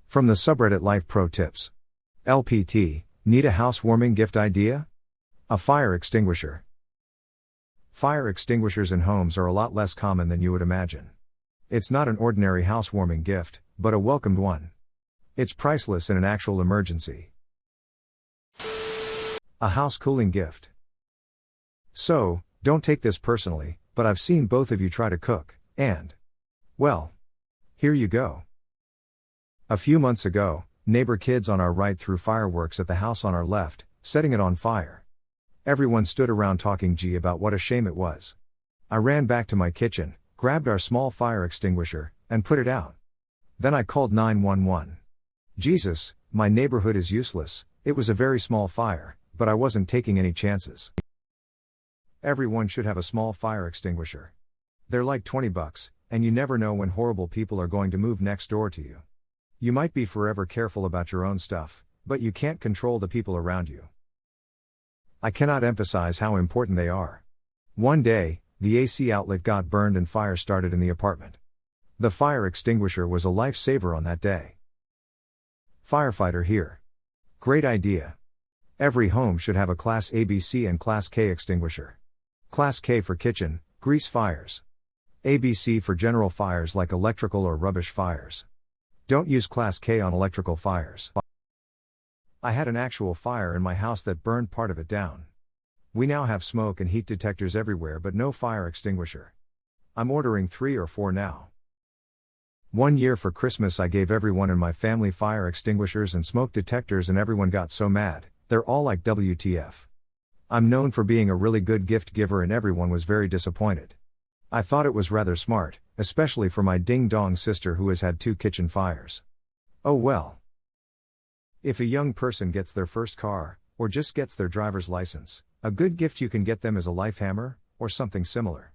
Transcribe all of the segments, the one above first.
From the subreddit LifeProTips. LPT, need a housewarming gift idea? A fire extinguisher. Fire extinguishers in homes are a lot less common than you would imagine. It's not an ordinary housewarming gift, but a welcomed one. It's priceless in an actual emergency. A house cooling gift. So, don't take this personally, but I've seen both of you try to cook, and, well, here you go. A few months ago, neighbor kids on our right threw fireworks at the house on our left, setting it on fire. Everyone stood around talking about what a shame it was. I ran back to my kitchen, grabbed our small fire extinguisher, and put it out. Then I called 911. Jesus, my neighborhood is useless. It was a very small fire, but I wasn't taking any chances. Everyone should have a small fire extinguisher. They're like $20, and you never know when horrible people are going to move next door to you. You might be forever careful about your own stuff, but you can't control the people around you. I cannot emphasize how important they are. One day, the AC outlet got burned and fire started in the apartment. The fire extinguisher was a lifesaver on that day. Firefighter here. Great idea. Every home should have a Class ABC and Class K extinguisher. Class K for kitchen, grease fires. ABC for general fires like electrical or rubbish fires. Don't use Class K on electrical fires. I had an actual fire in my house that burned part of it down. We now have smoke and heat detectors everywhere but no fire extinguisher. I'm ordering 3 or 4 now. One year for Christmas I gave everyone in my family fire extinguishers and smoke detectors and everyone got so mad, they're all like WTF. I'm known for being a really good gift giver and everyone was very disappointed. I thought it was rather smart, especially for my ding-dong sister who has had 2 kitchen fires. Oh well. If a young person gets their first car, or just gets their driver's license, a good gift you can get them is a life hammer, or something similar.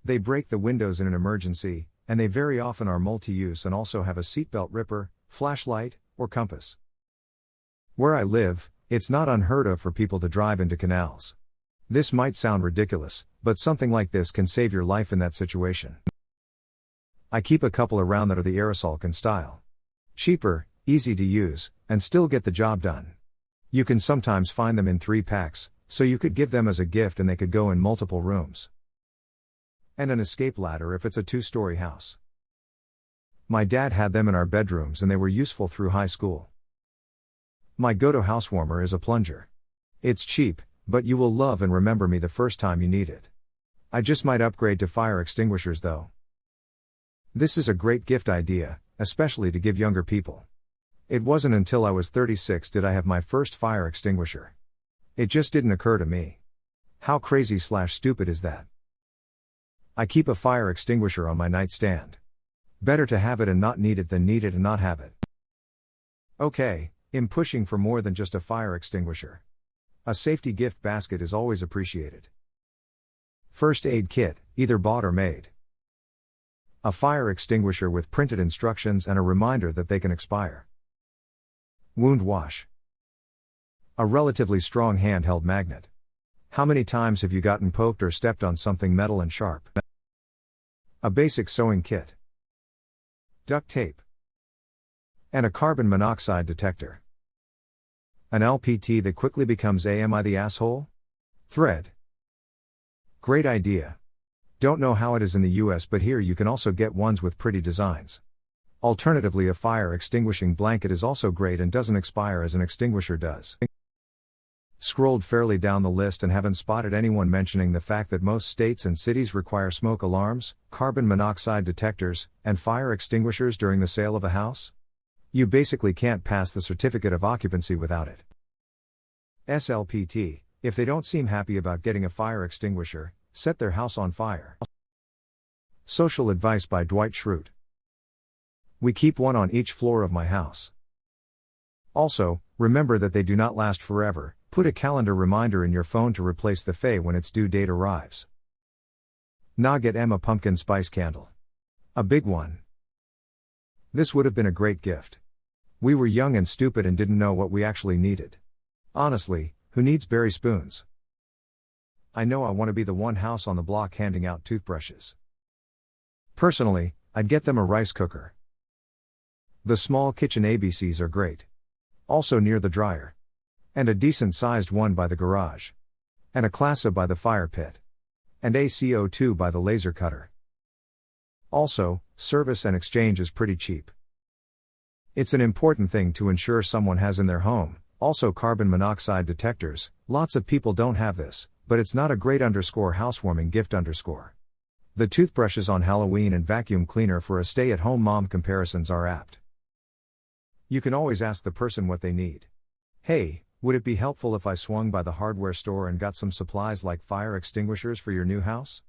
They break the windows in an emergency, and they very often are multi-use and also have a seatbelt ripper, flashlight, or compass. Where I live, it's not unheard of for people to drive into canals. This might sound ridiculous, but something like this can save your life in that situation. I keep a couple around that are the aerosol can style. Cheaper, easy to use, and still get the job done. You can sometimes find them in 3 packs, so you could give them as a gift and they could go in multiple rooms. And an escape ladder if it's a 2-story house. My dad had them in our bedrooms and they were useful through high school. My go-to housewarmer is a plunger. It's cheap, but you will love and remember me the first time you need it. I just might upgrade to fire extinguishers though. This is a great gift idea, especially to give younger people. It wasn't until I was 36 did I have my first fire extinguisher. It just didn't occur to me. How crazy/stupid is that? I keep a fire extinguisher on my nightstand. Better to have it and not need it than need it and not have it. Okay, I'm pushing for more than just a fire extinguisher. A safety gift basket is always appreciated. First aid kit, either bought or made. A fire extinguisher with printed instructions and a reminder that they can expire. Wound wash. A relatively strong handheld magnet. How many times have you gotten poked or stepped on something metal and sharp? A basic sewing kit. Duct tape. And a carbon monoxide detector. An LPT that quickly becomes "Am I the asshole?" thread. Great idea. Don't know how it is in the US, but here you can also get ones with pretty designs. Alternatively, a fire extinguishing blanket is also great and doesn't expire as an extinguisher does. Scrolled fairly down the list and haven't spotted anyone mentioning the fact that most states and cities require smoke alarms, carbon monoxide detectors, and fire extinguishers during the sale of a house? You basically can't pass the certificate of occupancy without it. SLPT, if they don't seem happy about getting a fire extinguisher, set their house on fire. Social advice by Dwight Schrute. We keep one on each floor of my house. Also, remember that they do not last forever. Put a calendar reminder in your phone to replace the fey when its due date arrives. Get Em a pumpkin spice candle. A big one. This would have been a great gift. We were young and stupid and didn't know what we actually needed. Honestly, who needs berry spoons? I know I want to be the one house on the block handing out toothbrushes. Personally, I'd get them a rice cooker. The small kitchen ABCs are great. Also near the dryer. And a decent sized one by the garage. And a Class A by the fire pit. And a CO2 by the laser cutter. Also, service and exchange is pretty cheap. It's an important thing to ensure someone has in their home. Also carbon monoxide detectors. Lots of people don't have this, but it's not a great housewarming gift. The toothbrushes on Halloween and vacuum cleaner for a stay-at-home mom comparisons are apt. You can always ask the person what they need. Hey, would it be helpful if I swung by the hardware store and got some supplies like fire extinguishers for your new house?